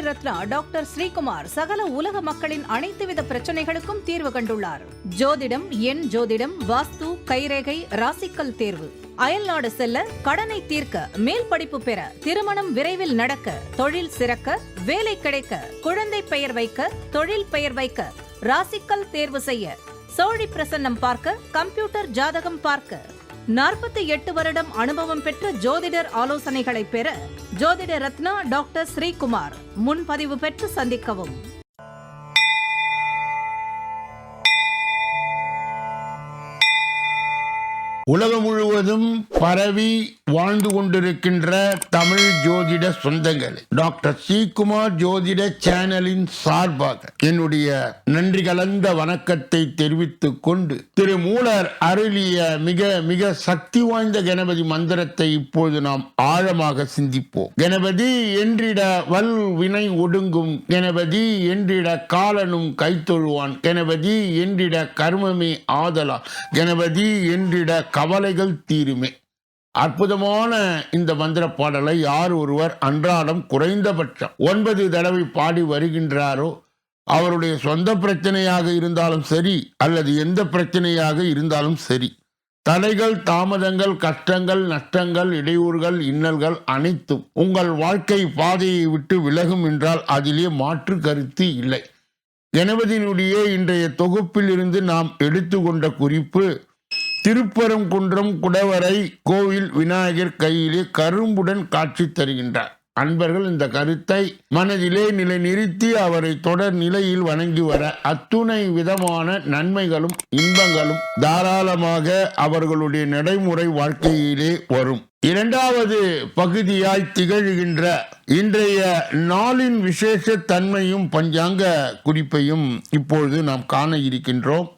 Ratna doctor Sreekumar சகல உலக மக்களின் அனைத்து வித பிரச்சனைகளுக்கும் தீர்வு கண்டுள்ளார். ஜோதிடம், எண் ஜோதிடம், வாஸ்து, கைரேகை, ராசிக்கல் தேர்வு, அயல்நாடு செல்ல, கடனை தீர்க்க, மேல் படிப்பு பெற, திருமணம் விரைவில் நடக்க, தொழில் சிறக்க, வேலை கிடைக்க, குழந்தை பெயர் வைக்க, தொழில் பெயர் வைக்க, ராசிக்கல் தேர்வு செய்ய, சோழி பிரசன்னம் பார்க்க, கம்ப்யூட்டர் ஜாதகம் பார்க்க, 48 வருடம் அனுபவம் பெற்ற ஜோதிடர் ஆலோசனைகளை பெற ஜோதிட ரத்னா டாக்டர் ஸ்ரீகுமார். முன்பதிவு பெற்று சந்திக்கவும். உலகம் முழுவதும் பரவி வாழ்ந்து கொண்டிருக்கின்ற தமிழ் ஜோதிட சொந்தங்கள், டாக்டர் ஸ்ரீகுமார் ஜோதிட சேனலின் சார்பாக என்னுடைய நன்றி கலந்த வணக்கத்தை தெரிவித்துக் கொண்டு திருமூலர் அருளிய மிக மிக சக்தி வாய்ந்த கணபதி மந்திரத்தை இப்போது நாம் ஆழமாக சிந்திப்போம். கணபதி என்றிட வல் வினை ஒடுங்கும், கணபதி என்றிட காலனும் கைத்தொழுவான், கணபதி என்றிட கர்மமே ஆதலா, கணபதி என்றிட கவலைகள் தீருமே. அற்புதமான இந்த மந்திர பாடலை யார் ஒருவர் அன்றாடம் குறைந்தபட்சம் 9 தடவை பாடி வருகின்றாரோ, அவருடைய சொந்த பிரச்சனையாக இருந்தாலும் சரி அல்லது எந்த பிரச்சனையாக இருந்தாலும் சரி, தடைகள், தாமதங்கள், கஷ்டங்கள், நஷ்டங்கள், இடையூறுகள், இன்னல்கள் அனைத்தும் உங்கள் வாழ்க்கை பாதையை விட்டு விலகும் என்றால் அதிலே மாற்று கருத்து இல்லை. கணபதியினுடைய இன்றைய தொகுப்பில் இருந்து நாம் எடுத்துக்கொண்ட குறிப்பு, திருப்பரங்குன்றம் குடவரை கோவில் விநாயகர் கையிலே கரும்புடன் காட்சி தருகின்றார். அன்பர்கள் இந்த கருத்தை மனதிலே நிலைநிறுத்தி அவரை தொடர் நிலையில் வணங்கி வர அத்துணை விதமான நன்மைகளும் இன்பங்களும் தாராளமாக அவர்களுடைய நடைமுறை வாழ்க்கையிலே வரும். இரண்டாவது பகுதியாய் திகழ்கின்ற இன்றைய நாளின் விசேஷ தன்மையும் பஞ்சாங்க குறிப்பையும் இப்பொழுது நாம் காண இருக்கின்றோம்.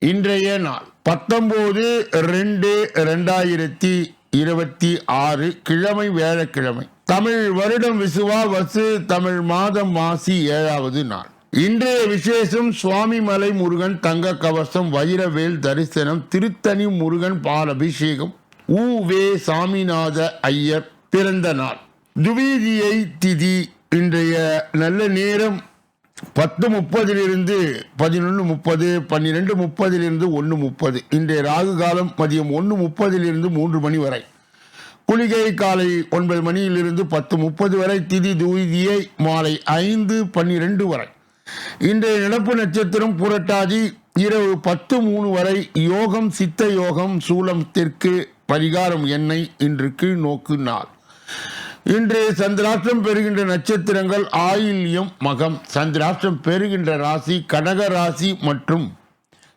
இன்றைய நாள் 19/2/2026 கிழமை, வியாழக்கிழமை, தமிழ் வருடம் விசுவா வசு, தமிழ் மாதம் மாசி 7வது நாள். இன்றைய விசேஷம் சுவாமிமலை முருகன் தங்க கவசம், வைரவேல் தரிசனம், திருத்தணி முருகன் பால் அபிஷேகம், உ.வே. சாமிநாத ஐயர் பிறந்த நாள். துவிதியை திதி. இன்றைய நல்ல நேரம் 10:30 11:30, 12:30 1:30. இன்றைய ராகு காலம் மதியம் 1:30 3 மணி வரை. குளிகை காலை 9 மணியிலிருந்து 10:30 வரை. திதி துவிதியை மாலை 5:12 வரை. இன்றைய நடப்பு நட்சத்திரம் புரட்டாதி. இரவு 10:03 வரை. யோகம் சித்த யோகம். சூலம் தெற்கு. பரிகாரம் எண்ணெய். இன்று கீழ் நோக்கு நாள். இன்று சந்திராஷ்டிரம் பெறுகின்ற நட்சத்திரங்கள் ஆயில்யம், மகம். சந்திராஷ்டிரம் பெறுகின்ற ராசி கடக ராசி மற்றும்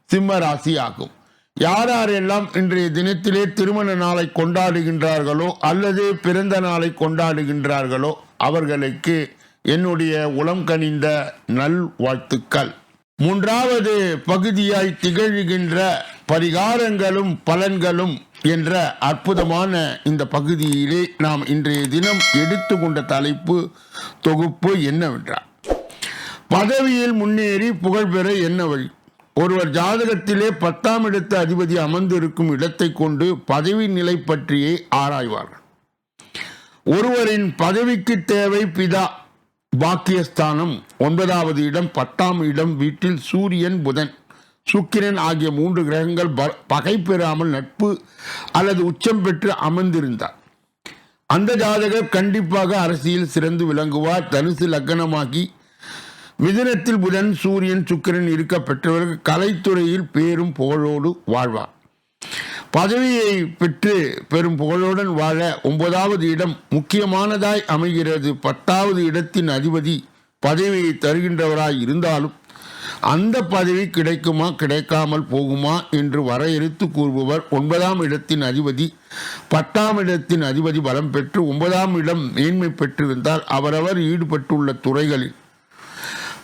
சிம்ம ராசி ஆகும். யாரெல்லாம் இன்றைய தினத்திலே திருமண நாளை கொண்டாடுகின்றார்களோ அல்லது பிறந்த நாளை கொண்டாடுகின்றார்களோ அவர்களுக்கு என்னுடைய உளம் கனிந்த நல்வாழ்த்துக்கள். மூன்றாவது பகுதியாய் திகழ்கின்ற பரிகாரங்களும் பலன்களும் என்ற அற்புதமான இந்த பகுதியிலே நாம் இன்றைய தினம் எடுத்துக்கொண்ட தலைப்பு தொகுப்பு என்னவென்றால், பதவியில் முன்னேறி புகழ் பெற என்ன வழி? ஒருவர் ஜாதகத்திலே 10ஆம் இடத்து அதிபதி அமர்ந்திருக்கும் இடத்தை கொண்டு பதவி நிலை பற்றியே ஆராய்வார்கள். ஒருவரின் பதவிக்கு தேவை பிதா, பாக்கியஸ்தானம் 9வது இடம், 10ஆம் இடம் வீட்டில் சூரியன், புதன், சுக்கிரன் ஆகிய 3 கிரகங்கள் பகை பெறாமல் நட்பு அல்லது உச்சம் பெற்று அமர்ந்திருந்தார் அந்த ஜாதகர் கண்டிப்பாக அரசியல் சிறந்து விளங்குவார். தனுசு லக்னமாகி மிதுனத்தில் புதன், சூரியன், சுக்கிரன் இருக்க பெற்றவர்கள் கலைத்துறையில் பேரும் புகழோடு வாழ்வார். பதவியை பெற்று பெரும் புகழுடன் வாழ 9வது இடம் முக்கியமானதாய் அமைகிறது. 10வது இடத்தின் அதிபதி பதவியை தருகின்றவராய் இருந்தாலும் அந்த பதவி கிடைக்குமா கிடைக்காமல் போகுமா என்று வரையறுத்து கூறுபவர் 9ஆம் இடத்தின் அதிபதி. 10ஆம் இடத்தின் அதிபதி பலம் பெற்று 9ஆம் இடம் மேன்மை பெற்றிருந்தால் அவரவர் ஈடுபட்டுள்ள துறைகளில்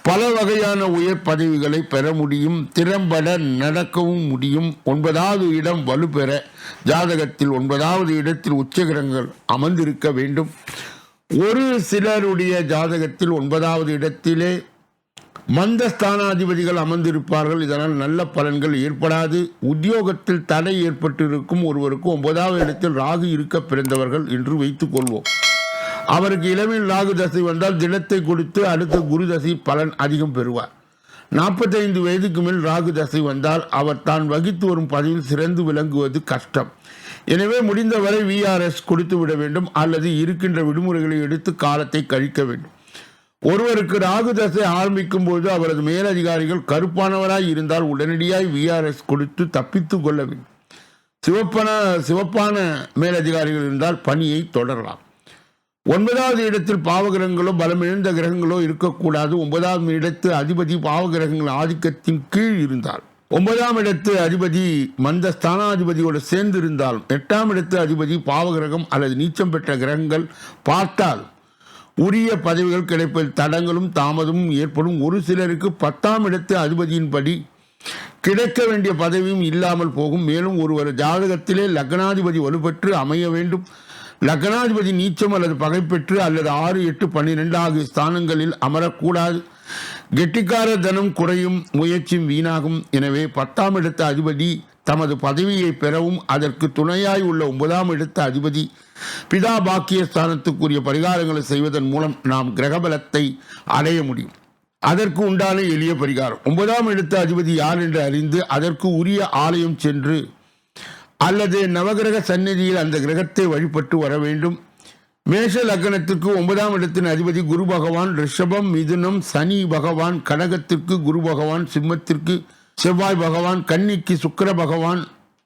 பல வகையான உயர் பதவிகளை பெற முடியும், திறம்பட நடக்கவும் முடியும். 9வது இடம் வலுப்பெற ஜாதகத்தில் 9வது இடத்தில் உச்சகிரகங்கள் அமர்ந்திருக்க வேண்டும். ஒரு சிலருடைய ஜாதகத்தில் 9வது இடத்திலே மந்தஸ்தானாதிபதிகள் அமர்ந்திருப்பார்கள். இதனால் நல்ல பலன்கள் ஏற்படாது. உத்தியோகத்தில் தடை ஏற்பட்டிருக்கும் ஒருவருக்கு 9வது இடத்தில் ராகு இருக்க பிறந்தவர்கள் என்று வைத்துக் கொள்வோம். அவருக்கு இளமையில் ராகு தசை வந்தால் திடத்தை கொடுத்து அடுத்த குரு தசை பலன் அதிகம் பெறுவார். 45 வயதுக்கு மேல் ராகு தசை வந்தால் அவர் தான் வகித்து வரும் பதவியில் சிறந்து விளங்குவது கஷ்டம். எனவே முடிந்தவரை விஆர்எஸ் கொடுத்து விட வேண்டும் அல்லது இருக்கின்ற விடுமுறைகளை எடுத்து காலத்தை கழிக்க வேண்டும். ஒருவருக்கு ராகு தசை ஆரம்பிக்கும் போது அவரது மேலதிகாரிகள் கருப்பானவராய் இருந்தால் உடனடியாய் விஆர்எஸ் கொடுத்து தப்பித்து கொள்ள வேண்டும். சிவப்பான மேலதிகாரிகள் இருந்தால் பணியை தொடரலாம். 9வது இடத்தில் பாவகிரகங்களோ பலமிழந்த கிரகங்களோ இருக்கக்கூடாது. 9வது இடத்து அதிபதி பாவகிரகங்கள் ஆதிக்கத்தின் கீழ் இருந்தால், 9ஆம் இடத்து அதிபதி மந்த ஸ்தானாதிபதியோடு சேர்ந்து இருந்தாலும், 8ஆம் இடத்து அதிபதி பாவகிரகம் அல்லது நீச்சம் பெற்ற கிரகங்கள் பார்த்தால் உரிய பதவிகள் கிடைப்பதில் தடங்களும் தாமதமும் ஏற்படும். ஒரு சிலருக்கு 10ஆம் இடத்து அதிபதியின்படி கிடைக்க வேண்டிய பதவியும் இல்லாமல் போகும். மேலும் ஒருவர் ஜாதகத்திலே லக்னாதிபதி வலுப்பெற்று அமைய வேண்டும். லக்னாதிபதி நீச்சம் அல்லது பகை பெற்று அல்லது 6, 8, 12 ஆகிய ஸ்தானங்களில் அமரக்கூடாது. கெட்டிக்கார தனம் குறையும், முயற்சியும் வீணாகும். எனவே 10ஆம் இடத்து அதிபதி தமது பதவியை பெறவும் அதற்கு துணையாய் உள்ள 9ஆம் இடத்து அதிபதி பிதா பாக்கிய ஸ்தானத்துக்குரிய பரிகாரங்களை செய்வதன் மூலம் நாம் கிரகபலத்தை அடைய முடியும். அதற்கு உண்டான எளிய பரிகாரம்: 9ஆம் இடத்து அதிபதி யார் என்று அறிந்து அதற்கு உரிய ஆலயம் சென்று அல்லது நவகிரக சந்நிதியில் அந்த கிரகத்தை வழிபட்டு வர வேண்டும். மேஷ லக்னத்திற்கு 9ஆம் இடத்தின் அதிபதி குரு பகவான், ரிஷபம், மிதுனம் சனி பகவான், கடகத்திற்கு குரு பகவான், சிம்மத்திற்கு செவ்வாய் பகவான், கன்னிக்கு சுக்கிர பகவான்,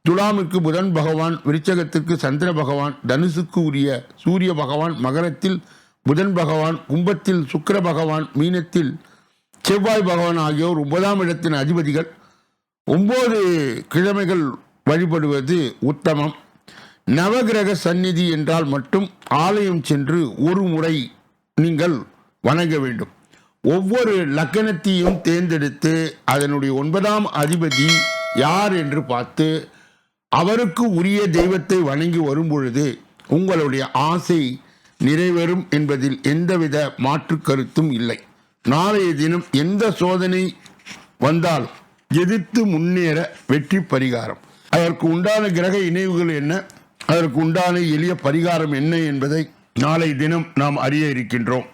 துலாமுக்கு புதன் பகவான், விருச்சகத்திற்கு சந்திர பகவான், தனுசுக்கு உரிய சூரிய பகவான், மகரத்தில் புதன் பகவான், கும்பத்தில் சுக்கிர பகவான், மீனத்தில் செவ்வாய் பகவான் ஆகியோர் 9ஆம் இடத்தின் அதிபதிகள். 9 கிழமைகள் வழிபடுவது உத்தமம். நவகிரக சந்நிதி என்றால் மட்டும் ஆலயம் சென்று ஒரு முறை நீங்கள் வணங்க வேண்டும். ஒவ்வொரு லக்கணத்தையும் தேர்ந்தெடுத்து அதனுடைய 9ஆம் அதிபதி யார் என்று பார்த்து அவருக்கு உரிய தெய்வத்தை வணங்கி வரும் பொழுது உங்களுடைய ஆசை நிறைவேறும் என்பதில் எந்தவித மாற்று கருத்தும் இல்லை. நாளைய தினம் எந்த சோதனை வந்தாலும் எதிர்த்து முன்னேற வெற்றி பரிகாரம். அதற்கு உண்டான கிரக இணைவுகள் என்ன, அதற்கு உண்டான எளிய பரிகாரம் என்ன என்பதை நாளை தினம் நாம் அறிய இருக்கின்றோம்.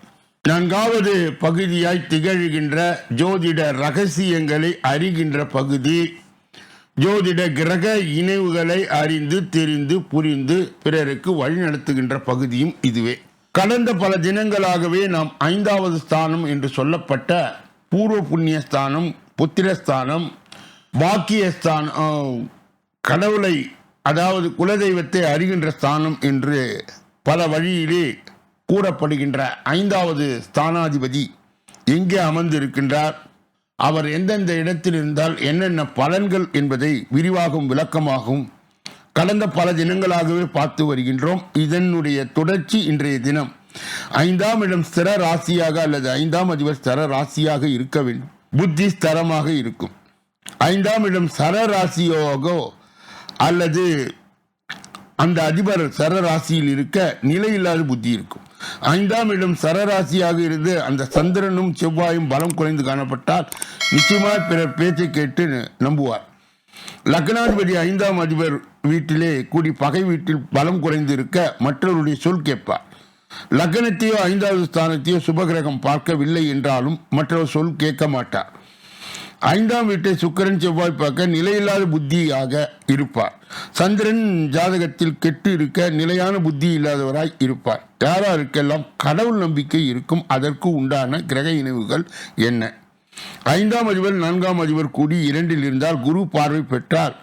4வது பகுதியாய் திகழ்கின்ற ஜோதிட ரகசியங்களை அறிகின்ற பகுதி. ஜோதிட கிரக இணைவுகளை அறிந்து தெரிந்து புரிந்து பிறருக்கு வழிநடத்துகின்ற பகுதியும் இதுவே. கடந்த பல தினங்களாகவே நாம் 5வது ஸ்தானம் என்று சொல்லப்பட்ட பூர்வ புண்ணிய ஸ்தானம், புத்திரஸ்தானம், பாக்கியஸ்தானம், கடவுளை அதாவது குலதெய்வத்தை அறிகின்ற ஸ்தானம் என்று பல வழியிலே கூறப்படுகின்ற 5வது ஸ்தானாதிபதி எங்கே அமர்ந்திருக்கின்றார், அவர் எந்தெந்த இடத்தில் இருந்தால் என்னென்ன பலன்கள் என்பதை விரிவாகவும் விளக்கமாகவும் கடந்த பல தினங்களாகவே பார்த்து வருகின்றோம். இதனுடைய தொடர்ச்சி இன்றைய தினம். 5ஆம் இடம் ஸ்திர ராசியாக அல்லது 5ஆம் அதிபர் ஸ்திர ராசியாக இருக்க வேண்டும். புத்தி ஸ்திரமாக இருக்கும். 5ஆம் இடம் சர ராசியோகோ அல்லது அந்த அதிபர் சர ராசியில் இருக்க நிலையில்லாத புத்தி இருக்கும். 5ஆம் இடம் சரராசியாக இருந்து அந்த சந்திரனும் செவ்வாயும் பலம் குறைந்து காணப்பட்டால் நிச்சயமாக பிறர் பேச்சை கேட்டு நம்புவார். லக்னாதிபதி 5ஆம் அதிபர் வீட்டிலே கூடி பகை வீட்டில் பலம் குறைந்து இருக்க மற்றவருடைய சொல் கேட்பார். லக்னத்தையோ 5வது ஸ்தானத்தையோ சுபகிரகம் பார்க்கவில்லை என்றாலும் மற்றவர் சொல் கேட்க மாட்டார். 5ஆம் வீட்டை சுக்கிரன் செவ்வாய் பார்க்க நிலையில்லாத புத்தியாக இருப்பார். சந்திரன் ஜாதகத்தில் கெட்டு இருக்க நிலையான புத்தி இல்லாதவராய் இருப்பார். யாராருக்கெல்லாம் கடவுள் நம்பிக்கை இருக்கும் அதற்கு உண்டான கிரக இணைவுகள் என்ன? 5ஆம் அதிபர் 4ஆம் அதிபர் கூடி 2இல் இருந்தால் குரு பார்வை பெற்றால்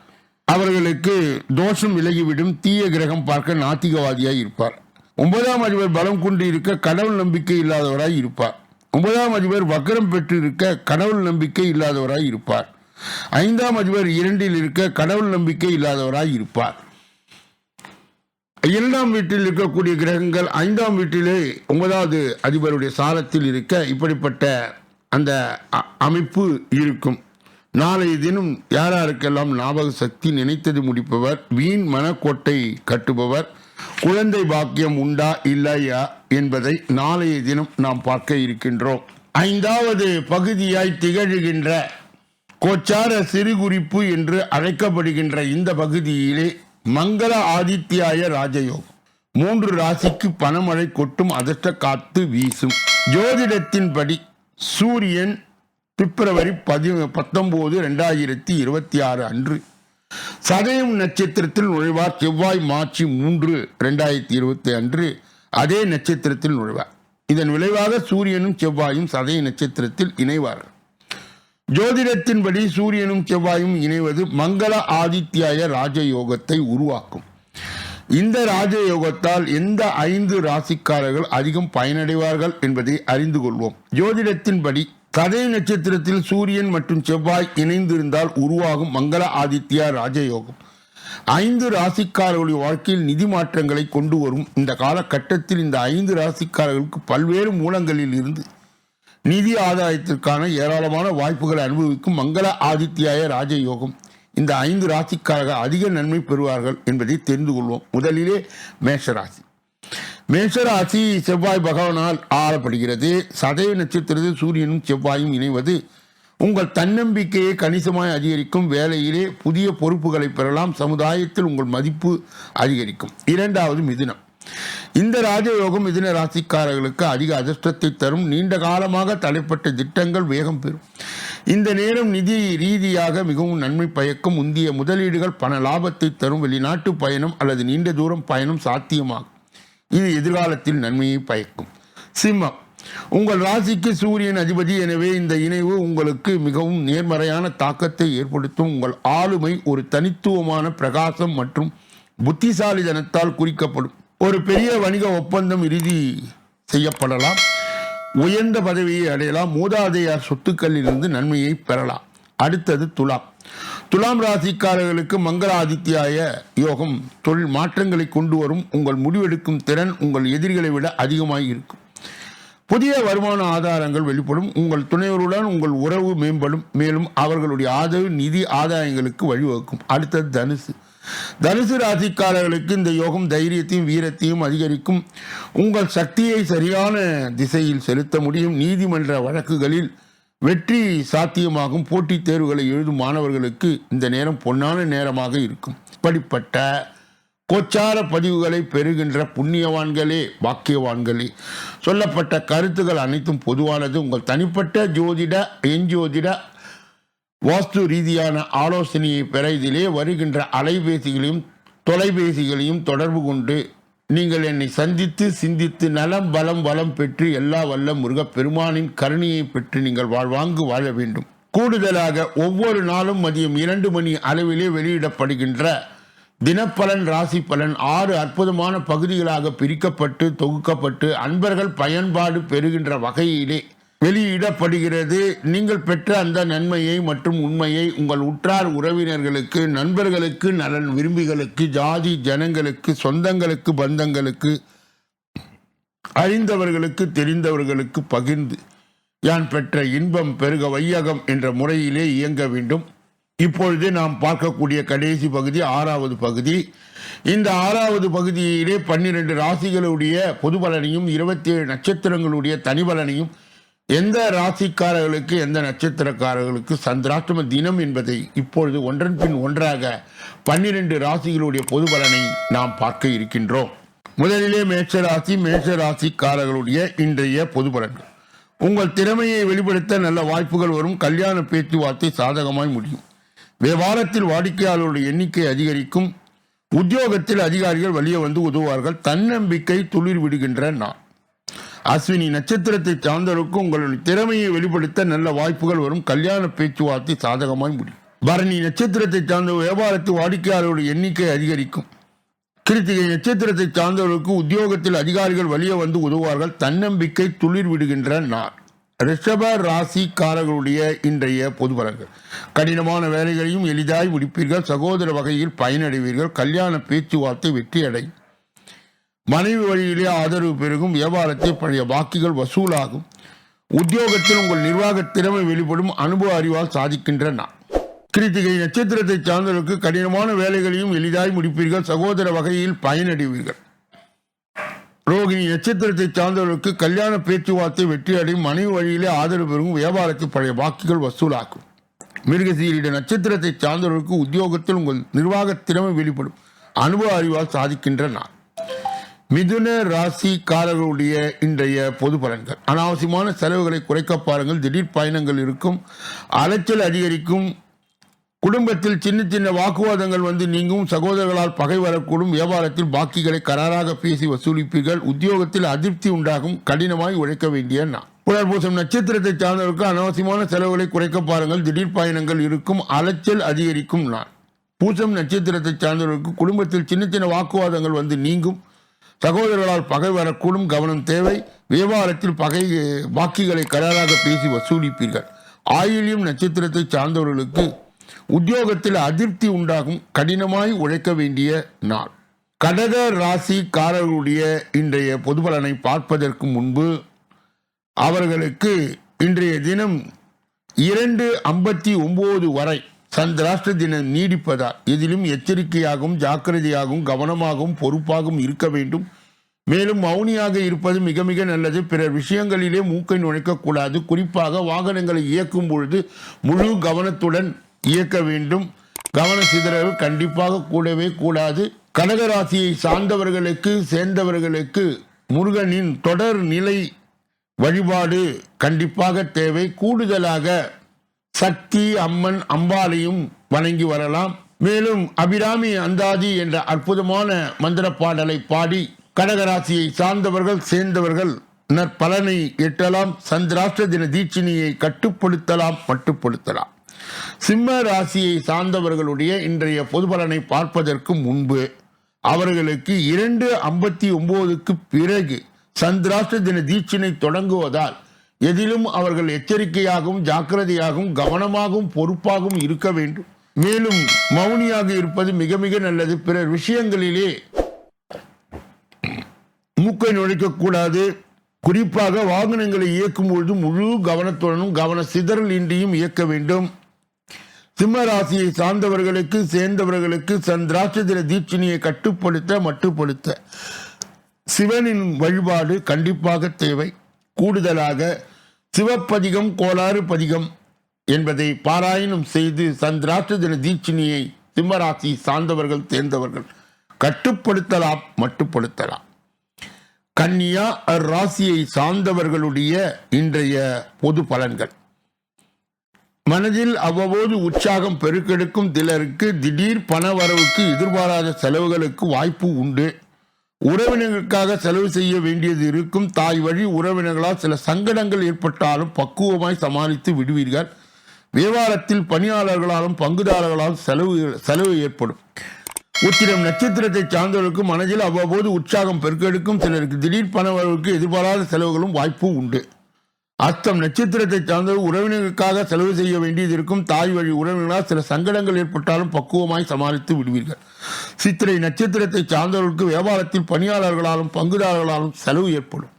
அவர்களுக்கு தோஷம் விலகிவிடும். தீய கிரகம் பார்க்க நாத்திகவாதியாய் இருப்பார். 9ஆம் அதிபர் பலம் கொண்டு இருக்க கடவுள் நம்பிக்கை இல்லாதவராய் இருப்பார். 9ஆம் அதிபர் வக்ரம் பெற்று இருக்க கடவுள் நம்பிக்கை இல்லாதவராய் இருப்பார். 5ஆம் அதிபர் 2இல் இருக்க கடவுள் நம்பிக்கை இல்லாதவராய் இருப்பார். 2ஆம் வீட்டில் இருக்கக்கூடிய கிரகங்கள் 5ஆம் வீட்டிலே 9வது அதிபருடைய சாலத்தில் இருக்க இப்படிப்பட்ட அந்த அமைப்பு இருக்கும். நாளைய தினம் யாராருக்கெல்லாம் ஞாபக சக்தி, நினைத்தது முடிப்பவர், வீண் மனக்கோட்டை கட்டுபவர், குழந்தை பாக்கியம் உண்டா இல்லையா என்பதை நாளைய தினம் நாம் பார்க்க இருக்கின்றோம். 5வது பகுதியாய் திகழ்கின்ற கோச்சார சிறுகுறிப்பு என்று அழைக்கப்படுகின்ற இந்த பகுதியிலே மங்கள ஆதித்யாய ராஜயோகம், 3 ராசிக்கு பணமழை கொட்டும், அதிர்ஷ்ட காத்து வீசும். ஜோதிடத்தின்படி சூரியன் பிப்ரவரி 19, 2026 அன்று சதயம் நட்சத்திரத்தில் நுழைவார். செவ்வாய் மார்ச் 3, 2020 அன்று அதே நட்சத்திரத்தில் நுழைவார். இதன் விளைவாக சூரியனும் செவ்வாயும் சதய நட்சத்திரத்தில் இணைவார். ஜோதிடத்தின்படி சூரியனும் செவ்வாயும் இணைவது மங்கள ஆதித்யாய ராஜயோகத்தை உருவாக்கும். இந்த ராஜயோகத்தால் எந்த 5 ராசிக்காரர்கள் அதிகம் பயனடைவார்கள் என்பதை அறிந்து கொள்வோம். ஜோதிடத்தின்படி சதய நட்சத்திரத்தில் சூரியன் மற்றும் செவ்வாய் இணைந்திருந்தால் உருவாகும் மங்கள ஆதித்யா ராஜயோகம் 5 ராசிக்காரர்களுடைய வாழ்க்கையில் நிதி மாற்றங்களை கொண்டு வரும். இந்த காலகட்டத்தில் இந்த 5 ராசிக்காரர்களுக்கு பல்வேறு மூலங்களில் இருந்து நிதி ஆதாயத்திற்கான ஏராளமான வாய்ப்புகளை அனுபவிக்கும் மங்கள ஆதித்யாய ராஜயோகம் இந்த 5 ராசிக்காரர்கள் அதிக நன்மை பெறுவார்கள் என்பதை தெரிந்து கொள்வோம். முதலிலே மேஷராசி. மேஷராசி செவ்வாய் பகவானால் ஆளப்படுகிறது. சதய நட்சத்திரத்தில் சூரியனும் செவ்வாயும் இணைவது உங்கள் தன்னம்பிக்கையை கணிசமாய் அதிகரிக்கும். வேலையிலே புதிய பொறுப்புகளை பெறலாம். சமுதாயத்தில் உங்கள் மதிப்பு அதிகரிக்கும். 2வது மிதுனம். இந்த ராஜயோகம் மிதுன ராசிக்காரர்களுக்கு அதிக அதிர்ஷ்டத்தை தரும். நீண்ட காலமாக தடைப்பட்ட திட்டங்கள் வேகம் பெறும். இந்த நேரம் நிதி ரீதியாக மிகவும் நன்மை பயக்கும். முந்திய முதலீடுகள் பண லாபத்தை தரும். வெளிநாட்டு பயணம் அல்லது நீண்ட தூரம் பயணம் சாத்தியமாகும். இது எதிர்காலத்தில் நன்மையை பயக்கும். சிம்மம். உங்கள் ராசிக்கு சூரியன் அதிபதி. எனவே இந்த இணைவு உங்களுக்கு மிகவும் நேர்மறையான தாக்கத்தை ஏற்படுத்தும். உங்கள் ஆளுமை ஒரு தனித்துவமான பிரகாசம் மற்றும் புத்திசாலித்தனத்தால் குறிக்கப்படும். ஒரு பெரிய வணிக ஒப்பந்தம் இறுதி செய்யப்படலாம். உயர்ந்த பதவியை அடையலாம். மூதாதையார் சொத்துக்களிலிருந்து நன்மையை பெறலாம். அடுத்தது துலாம். துலாம் ராசிக்காரர்களுக்கு மங்கள ஆதித்யாய யோகம் தொழில் மாற்றங்களை கொண்டு வரும். உங்கள் முடிவெடுக்கும் திறன் உங்கள் எதிரிகளை விட அதிகமாக இருக்கும். புதிய வருமான ஆதாரங்கள் வெளிப்படும். உங்கள் துணைவருடன் உங்கள் உறவு மேம்படும். மேலும் அவர்களுடைய ஆதரவு நிதி ஆதாயங்களுக்கு வழிவகுக்கும். அடுத்தது தனுசு. தனுசு ராசிக்காரர்களுக்கு இந்த யோகம் தைரியத்தையும் வீரத்தையும் அதிகரிக்கும். உங்கள் சக்தியை சரியான திசையில் செலுத்த முடியும். நீதிமன்ற வழக்குகளில் வெற்றி சாத்தியமாகும். போட்டித் தேர்வுகளை எழுதும் மாணவர்களுக்கு இந்த நேரம் பொன்னான நேரமாக இருக்கும். இப்படிப்பட்ட கோச்சார பதிவுகளை பெறுகின்ற புண்ணியவான்களே, பாக்கியவான்களே, சொல்லப்பட்ட கருத்துக்கள் அனைத்தும் பொதுவானது. உங்கள் தனிப்பட்ட ஜோதிட எஞ்சோதிட வாஸ்து ரீதியான ஆலோசனையை பெற இதிலே வருகின்ற அலைபேசிகளையும் தொலைபேசிகளையும் தொடர்பு கொண்டு நீங்கள் என்னை சந்தித்து சிந்தித்து நலம் பலம் வளம் பெற்று எல்லா வல்ல முருகப்பெருமானின் கருணையை பெற்று நீங்கள் வாழ்வாங்கு வாழ வேண்டும். கூடுதலாக ஒவ்வொரு நாளும் மதியம் 2 மணி அளவிலே வெளியிடப்படுகின்ற தினப்பலன் ராசி பலன் 6 அற்புதமான பகுதிகளாக பிரிக்கப்பட்டு தொகுக்கப்பட்டு அன்பர்கள் பயன்பாடு பெறுகின்ற வகையிலே வெளியிடப்படுகிறது. நீங்கள் பெற்ற அந்த நன்மையை மற்றும் உண்மையை உங்கள் உற்றார் உறவினர்களுக்கு, நண்பர்களுக்கு, நலன் விரும்பிகளுக்கு, ஜாதி ஜனங்களுக்கு, சொந்தங்களுக்கு, பந்தங்களுக்கு, அறிந்தவர்களுக்கு, தெரிந்தவர்களுக்கு பகிர்ந்து யான் பெற்ற இன்பம் பெருக வையகம் என்ற முறையிலே இயங்க வேண்டும். இப்பொழுது நாம் பார்க்கக்கூடிய கடைசி பகுதி 6வது பகுதி. இந்த 6வது பகுதியிலே 12 ராசிகளுடைய பொது பலனையும் 27 நட்சத்திரங்களுடைய தனிபலனையும் எந்த ராசிக்காரர்களுக்கு எந்த நட்சத்திரக்காரர்களுக்கு சந்திராஷ்டம தினம் என்பதை இப்பொழுது ஒன்றன் பின் ஒன்றாக 12 ராசிகளுடைய பொது பலனை நாம் பார்க்க இருக்கின்றோம். முதலிலே மேஷராசிக்காரர்களுடைய இன்றைய பொது பலன்கள். உங்கள் திறமையை வெளிப்படுத்த நல்ல வாய்ப்புகள் வரும். கல்யாண பேச்சுவார்த்தை சாதகமாய் முடியும். வியாபாரத்தில் வாடிக்கையாளர்களுடைய எண்ணிக்கை அதிகரிக்கும். உத்தியோகத்தில் அதிகாரிகள் வெளியே வந்து உதவுவார்கள். தன்னம்பிக்கை துளிர் விடுகின்ற நாள். அஸ்வினி நட்சத்திரத்தை சார்ந்தவருக்கு உங்களுடைய திறமையை வெளிப்படுத்த நல்ல வாய்ப்புகள் வரும். கல்யாண பேச்சுவார்த்தை சாதகமாய் முடியும். பரணி நட்சத்திரத்தை சார்ந்த வியாபாரத்தில் வாடிக்கையாளர்களுடைய எண்ணிக்கை அதிகரிக்கும். கிருத்திகை நட்சத்திரத்தை சார்ந்தவர்களுக்கு உத்தியோகத்தில் அதிகாரிகள் வெளியே வந்து உதவுவார்கள். தன்னம்பிக்கை துளிர் விடுகின்ற நாள். ரிஷப ராசிக்காரர்களுடைய இன்றைய பொது பலன்கள். கடினமான வேலைகளையும் எளிதாய் முடிப்பீர்கள். சகோதர வகையில் பயனடைவீர்கள். கல்யாண பேச்சுவார்த்தை வெற்றி அடையும். மனைவி வழியிலே ஆதரவு பெருகும். வியாபாரத்தில் பழைய பாக்கிகள் வசூலாகும். உத்தியோகத்தில் உங்கள் நிர்வாக திறமை வெளிப்படும். அனுபவ அறிவால் சாதிக்கின்ற நாள். கிருத்திகை நட்சத்திரத்தை சார்ந்தவர்களுக்கு கடினமான வேலைகளையும் எளிதாய் முடிப்பீர்கள். சகோதர வகையில் பயனடைவீர்கள். ரோகிணி நட்சத்திரத்தை சார்ந்தவர்களுக்கு கல்யாண பேச்சுவார்த்தை வெற்றி அடையும். மனைவி வழியிலே ஆதரவு பெறும். வியாபாரத்தில் பழைய பாக்கிகள் வசூலாகும். மிருகசீரிட நட்சத்திரத்தை சார்ந்தவர்களுக்கு உத்தியோகத்தில் உங்கள் நிர்வாக திறமை வெளிப்படும். அனுபவ அறிவால் சாதிக்கின்ற நாள். மிதுன ராசிக்காரர்களுடைய இன்றைய பொது பலன்கள். அனாவசியமான செலவுகளை குறைக்க பாருங்கள். திடீர் பயணங்கள் இருக்கும், அலைச்சல் அதிகரிக்கும், குடும்பத்தில் சின்ன சின்ன வாக்குவாதங்கள் வந்து நீங்கும், சகோதரர்களால் பகை வரக்கூடும், வியாபாரத்தில் பாக்கிகளை கராராக பேசி வசூலிப்பீர்கள், உத்தியோகத்தில் அதிருப்தி உண்டாகும், கடினமாய் உழைக்க வேண்டிய நாள். புனர்பூசம் நட்சத்திரத்தை சார்ந்தவருக்கு அனாவசியமான செலவுகளை குறைக்க பாருங்கள். திடீர் பயணங்கள் இருக்கும், அலைச்சல் அதிகரிக்கும் நாள். பூசம் நட்சத்திரத்தை சார்ந்தவருக்கு குடும்பத்தில் சின்ன சின்ன வாக்குவாதங்கள் வந்து நீங்கும், சகோதரர்களால் பகை வரக்கூடும், கவனம் தேவை, வியாபாரத்தில் பாக்கிகளை கராராக பேசி வசூலிப்பீர்கள். ஆயில்யம் நட்சத்திரத்தை சார்ந்தவர்களுக்கு உத்தியோகத்தில் அதிருப்தி உண்டாகும், கடினமாய் உழைக்க வேண்டிய நாள். கடக ராசிக்காரர்களுடைய இன்றைய பொது பலனை பார்ப்பதற்கு முன்பு அவர்களுக்கு இன்றைய தினம் 2:59 வரை சந்திராஷ்ட தினம் நீடிப்பதால் எதிலும் எச்சரிக்கையாகவும் ஜாக்கிரதையாகவும் கவனமாகவும் பொறுப்பாகவும் இருக்க வேண்டும். மேலும் மௌனியாக இருப்பது மிக மிக நல்லது. பிறர் விஷயங்களிலே மூக்கை நுழைக்கக்கூடாது. குறிப்பாக வாகனங்களை இயக்கும் பொழுது முழு கவனத்துடன் இயக்க வேண்டும். கவன சிதறல் கண்டிப்பாக கூடவே கூடாது. கடகராசியை சார்ந்தவர்களுக்கு சேர்ந்தவர்களுக்கு முருகனின் தொடர் நிலை வழிபாடு கண்டிப்பாக தேவை. கூடுதலாக சக்தி அம்மன் அம்பாளையும் வணங்கி வரலாம். மேலும் அபிராமி அந்தாதி என்ற அற்புதமான மந்திர பாடலை பாடி கடகராசியை சார்ந்தவர்கள் சேர்ந்தவர்கள் நற்பலனை எட்டலாம். சந்திராஷ்ட தின தீட்சிணியை கட்டுப்படுத்தலாம், மட்டுப்படுத்தலாம். சிம்ம ராசியை சார்ந்தவர்களுடைய இன்றைய பொது பலனை பார்ப்பதற்கு முன்பு அவர்களுக்கு 2:59 பிறகு சந்திராஷ்ட தின தீட்சிணை தொடங்குவதால் எதிலும் அவர்கள் எச்சரிக்கையாகவும் ஜாக்கிரதையாகவும் கவனமாகவும் பொறுப்பாகவும் இருக்க வேண்டும். மேலும் மௌனியாக இருப்பது மிக மிக நல்லது. பிறர் விஷயங்களிலே மூக்கை நுழைக்கக்கூடாது. குறிப்பாக வாகனங்களை இயக்கும் பொழுது முழு கவனத்துடனும் கவன சிதறல் இன்றியும் இயக்க வேண்டும். சிம்ம ராசியை சார்ந்தவர்களுக்கு சேர்ந்தவர்களுக்கு சந்திராஷ்ட தின தீட்சிணியை கட்டுப்படுத்த மட்டுப்படுத்த சிவனின் வழிபாடு கண்டிப்பாக தேவை. கூடுதலாக சிவப்பதிகம் கோளாறு பதிகம் என்பதை பாராயணம் செய்து சந்திராஷ்ட தின தீட்சிணியை சிம்மராசி சார்ந்தவர்கள் சேர்ந்தவர்கள் கட்டுப்படுத்தலாம், மட்டுப்படுத்தலாம். கன்னியா ராசியை சார்ந்தவர்களுடைய இன்றைய பொது பலன்கள். மனதில் அவ்வப்போது உற்சாகம் பெருக்கெடுக்கும். சிலருக்கு திடீர் பண வரவுக்கு எதிர்பாராத செலவுகளுக்கு வாய்ப்பு உண்டு. உறவினர்களுக்காக செலவு செய்ய வேண்டியது இருக்கும். தாய் வழி உறவினர்களால் சில சங்கடங்கள் ஏற்பட்டாலும் பக்குவமாய் சமாளித்து விடுவீர்கள். வியாபாரத்தில் பணியாளர்களாலும் பங்குதாரர்களாலும் செலவு ஏற்படும். உத்திரம் நட்சத்திரத்தை சார்ந்தவர்களுக்கு மனதில் அவ்வப்போது உற்சாகம் பெருக்கெடுக்கும். சிலருக்கு திடீர் பண வரவுக்கு எதிர்பாராத செலவுகளும் வாய்ப்பு உண்டு. அஸ்தம் நட்சத்திரத்தை சார்ந்தவர்கள் உறவினர்களுக்காக செலவு செய்ய வேண்டியது இருக்கும். தாய் வழி உறவினர்களால் சில சங்கடங்கள் ஏற்பட்டாலும் பக்குவமாய் சமாளித்து விடுவீர்கள். சித்திரை நட்சத்திரத்தை சார்ந்தவர்களுக்கு வியாபாரத்தில் பணியாளர்களாலும் பங்குதாரர்களாலும் செலவு ஏற்படும்.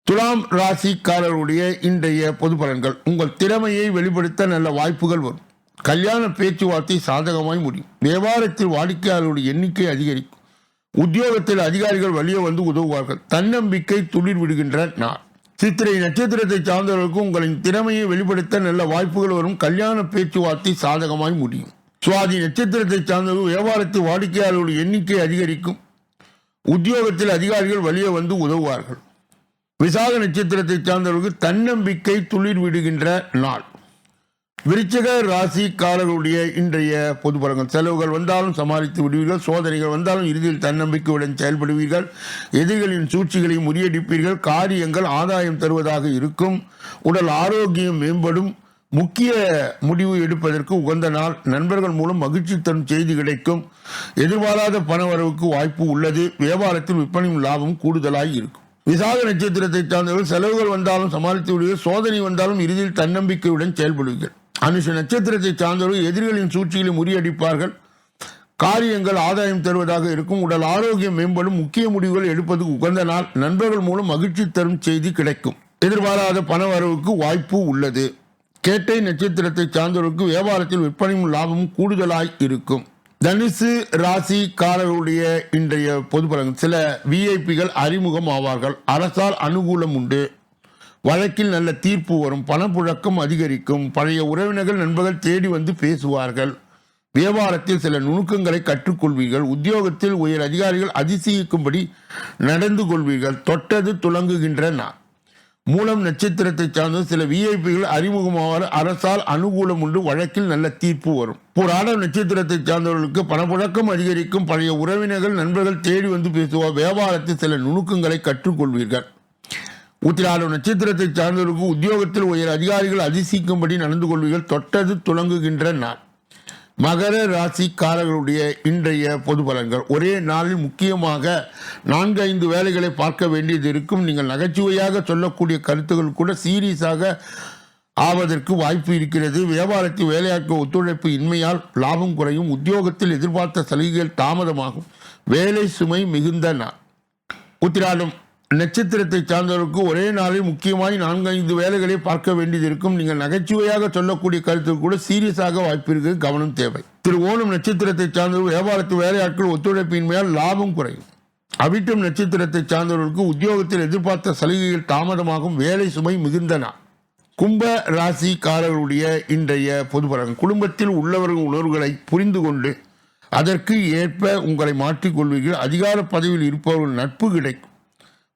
துலாம் ராசிக்காரர்களுடைய இன்றைய பொது பலன்கள். உங்கள் திறமையை வெளிப்படுத்த நல்ல வாய்ப்புகள் வரும். கல்யாண பேச்சுவார்த்தை சாதகமாய் முடியும். வியாபாரத்தில் வாடிக்கையாளர்களுடைய எண்ணிக்கை அதிகரிக்கும். உத்தியோகத்தில் அதிகாரிகள் வழியே வந்து உதவுவார்கள். தன்னம்பிக்கை துளிர் விடுகின்ற நாள். சித்திரை நட்சத்திரத்தை சார்ந்தவர்களுக்கு உங்களின் திறமையை வெளிப்படுத்த நல்ல வாய்ப்புகள் வரும். கல்யாண பேச்சுவார்த்தை சாதகமாய் முடியும். சுவாதி நட்சத்திரத்தை சார்ந்தவர்கள் வியாபாரத்தில் வாடிக்கையாளர்களுடைய எண்ணிக்கை அதிகரிக்கும். உத்தியோகத்தில் அதிகாரிகள் வழியே வந்து உதவுவார்கள். விசாக நட்சத்திரத்தை சார்ந்தவர்களுக்கு தன்னம்பிக்கை துளிர் விடுகின்ற நாள். விருச்சிக ராசிக்காரர்களுடைய இன்றைய பொது பலன்கள். செலவுகள் வந்தாலும் சமாளித்து விடுவீர்கள். சோதனைகள் வந்தாலும் இறுதியில் தன்னம்பிக்கையுடன் செயல்படுவீர்கள். எதிரிகளின் சூழ்ச்சிகளை முறியடிப்பீர்கள். காரியங்கள் ஆதாயம் தருவதாக இருக்கும். உடல் ஆரோக்கியம் மேம்படும். முக்கிய முடிவு எடுப்பதற்கு உகந்த நாள். நண்பர்கள் மூலம் மகிழ்ச்சி தரும் செய்தி கிடைக்கும். எதிர்பாராத பண வரவுக்கு வாய்ப்பு உள்ளது. வியாபாரத்தில் விற்பனையும் லாபம் கூடுதலாய் இருக்கும். விசாக நட்சத்திரத்தை சார்ந்தவர்கள் செலவுகள் வந்தாலும் சமாளித்து விடுவீர்கள். சோதனை வந்தாலும் இறுதியில் தன்னம்பிக்கையுடன் செயல்படுவீர்கள். அனுஷ நட்சத்திரத்தை சார்ந்தவர்கள் எதிரிகளின் சூழ்ச்சிகளை முறியடிப்பார்கள். காரியங்கள் ஆதாயம் தருவதாக இருக்கும். உடல் ஆரோக்கியம் மேம்படும். முக்கிய முடிவுகள் எடுப்பதற்கு உகந்த நாள். நண்பர்கள் மூலம் மகிழ்ச்சி தரும் செய்தி கிடைக்கும். எதிர்பாராத பண வரவுக்கு வாய்ப்பு உள்ளது. கேட்டை நட்சத்திரத்தை சார்ந்தவர்களுக்கு வியாபாரத்தில் விற்பனையும் லாபமும் கூடுதலாய் இருக்கும். தனுசு ராசிக்காரர்களுடைய இன்றைய பொது பலன்கள். சில விஐபிகள் அறிமுகம் ஆவார்கள். அரசால் அனுகூலம் உண்டு. வழக்கில் நல்ல தீர்ப்பு வரும். பணப்புழக்கம் அதிகரிக்கும். பழைய உறவினர்கள் நண்பர்கள் தேடி வந்து பேசுவார்கள். வியாபாரத்தில் சில நுணுக்கங்களை கற்றுக்கொள்வீர்கள். உத்தியோகத்தில் உயர் அதிகாரிகள் அதிசயிக்கும்படி நடந்து கொள்வீர்கள். தொட்டது துலங்குகின்ற நாள். மூலம் நட்சத்திரத்தை சார்ந்த சில விஐபிகள் அறிமுகமாவார். அரசால் அனுகூலம் உண்டு. வழக்கில் நல்ல தீர்ப்பு வரும். புராடம் நட்சத்திரத்தை சார்ந்தவர்களுக்கு பணப்புழக்கம் அதிகரிக்கும். பழைய உறவினர்கள் நண்பர்கள் தேடி வந்து பேசுவார். வியாபாரத்தில் சில நுணுக்கங்களை கற்றுக்கொள்வீர்கள். உத்திராடம் நட்சத்திரத்தை சார்ந்தவர்களுக்கு உத்தியோகத்தில் உயர் அதிகாரிகள் அதிசயிக்கும்படி நடந்து கொள்வீர்கள். தொட்டது துலங்குகின்ற நாள். மகர ராசிக்காரர்களுடைய இன்றைய பொது பலன்கள். ஒரே நாளில் முக்கியமாக 4-5 வேலைகளை பார்க்க வேண்டியது இருக்கும். நீங்கள் நகைச்சுவையாக சொல்லக்கூடிய கருத்துக்கள் கூட சீரியஸாக ஆவதற்கு வாய்ப்பு இருக்கிறது. வியாபாரத்தில் வேலையாட்கள் ஒத்துழைப்பு இன்மையால் லாபம் குறையும். உத்தியோகத்தில் எதிர்பார்த்த சலுகைகள் தாமதமாகும். வேலை சுமை மிகுந்த நாள். உத்திராடம் நட்சத்திரத்தை சார்ந்தவருக்கு ஒரே நாளில் முக்கியமாய் 4-5 வேலைகளை பார்க்க வேண்டியது இருக்கும். நீங்கள் நகைச்சுவையாக சொல்லக்கூடிய கருத்துக்கு கூட சீரியஸாக வாய்ப்பு இருக்கு. கவனம் தேவை. திருவோணம் நட்சத்திரத்தை சார்ந்தவர் வியாபாரத்தில் வேலையாட்கள் ஒத்துழைப்பின்மையால் லாபம் குறையும். அவிட்டம் நட்சத்திரத்தை சார்ந்தவர்களுக்கு உத்தியோகத்தில் எதிர்பார்த்த சலுகைகள் தாமதமாகும். வேலை சுமை மிகுந்த நாள். கும்ப ராசிக்காரர்களுடைய இன்றைய பொது பலன். குடும்பத்தில் உள்ளவர்கள் உணர்வுகளை புரிந்து கொண்டு அதற்கு ஏற்ப உங்களை மாற்றிக்கொள்வீர்கள். அதிகார பதவியில் இருப்பவர்கள் நட்பு கிடைக்கும்.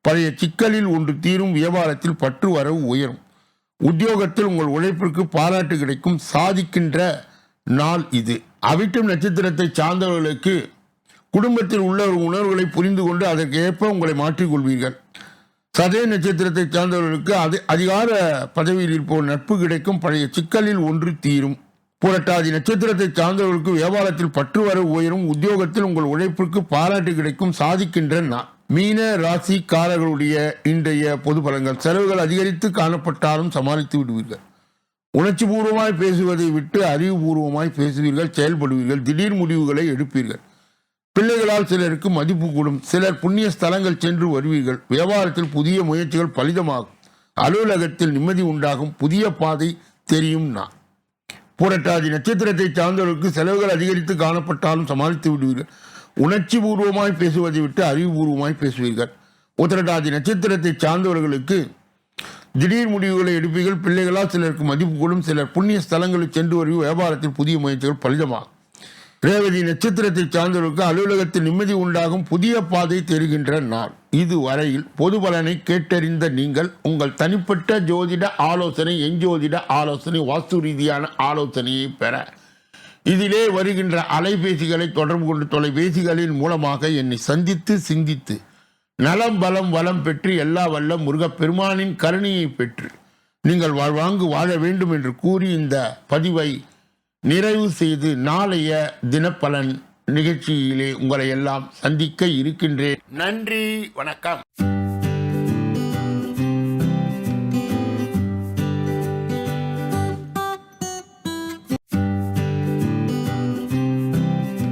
பழைய சிக்கலில் ஒன்று தீரும். வியாபாரத்தில் பற்று வரவு உயரும். உத்தியோகத்தில் உங்கள் உழைப்பிற்கு பாராட்டு கிடைக்கும். சாதிக்கின்ற நாள் இது. அவிட்டம் நட்சத்திரத்தை சார்ந்தவர்களுக்கு குடும்பத்தில் உள்ள உணர்வுகளை புரிந்து கொண்டு அதற்கு ஏற்ப உங்களை மாற்றிக்கொள்வீர்கள். சதய நட்சத்திரத்தை சார்ந்தவர்களுக்கு அதிகார பதவியில் இருப்பவர் நட்பு கிடைக்கும். பழைய சிக்கலில் ஒன்று தீரும். புரட்டாதி நட்சத்திரத்தை சார்ந்தவர்களுக்கு வியாபாரத்தில் பற்று வரவு உயரும். உத்தியோகத்தில் உங்கள் உழைப்பிற்கு பாராட்டு கிடைக்கும். சாதிக்கின்ற நாள். மீன ராசிக்காரர்களுடைய இன்றைய பொது பலன்கள். செலவுகள் அதிகரித்து காணப்பட்டாலும் சமாளித்து விடுவீர்கள். உணர்ச்சி பூர்வமாய் பேசுவதை விட்டு அறிவுபூர்வமாய் பேசுவீர்கள். செயல்படுவீர்கள். திடீர் முடிவுகளை எடுப்பீர்கள். பிள்ளைகளால் சிலருக்கு மதிப்பு கூடும். சிலர் புண்ணிய ஸ்தலங்கள் சென்று வருவீர்கள். வியாபாரத்தில் புதிய முயற்சிகள் பலிதமாகும். அலுவலகத்தில் நிம்மதி உண்டாகும். புதிய பாதை தெரியும் நாள். புரட்டாதி நட்சத்திரத்தை சார்ந்தவர்களுக்கு செலவுகள் அதிகரித்து காணப்பட்டாலும் சமாளித்து விடுவீர்கள். உணர்ச்சி பூர்வமாய் பேசுவதை விட்டு அறிவுபூர்வமாய் பேசுவீர்கள். உத்திரட்டாதி நட்சத்திரத்தை சார்ந்தவர்களுக்கு திடீர் முடிவுகளை எடுப்பீர்கள். பிள்ளைகளால் சிலருக்கு மதிப்பு கூடும். சிலர் புண்ணிய ஸ்தலங்களில் சென்று வருவீர்கள். வியாபாரத்தில் புதிய முயற்சிகள் பலிதமாகும். ரேவதி நட்சத்திரத்தை சார்ந்தவர்களுக்கு அலுவலகத்தில் நிம்மதி உண்டாகும். புதிய பாதை தெரிகின்ற நாள். இதுவரையில் பொது பலனை கேட்டறிந்த நீங்கள் உங்கள் தனிப்பட்ட ஜோதிட ஆலோசனை, எஞ்சோதிட ஆலோசனை, வாஸ்து ரீதியான ஆலோசனையை பெற இதிலே வருகின்ற அலைபேசிகளை தொடர்பு கொண்டு தொலைபேசிகளின் மூலமாக என்னை சந்தித்து சிந்தித்து நலம் பலம் வளம் பெற்று எல்லா வல்ல முருகப்பெருமானின் கருணையை பெற்று நீங்கள் வாழ்வாங்கு வாழ வேண்டும் என்று கூறி இந்த பதிவை நிறைவு செய்து நாளைய தினப்பலன் நிகழ்ச்சியிலே உங்களை எல்லாம் சந்திக்க இருக்கின்றேன். நன்றி, வணக்கம்.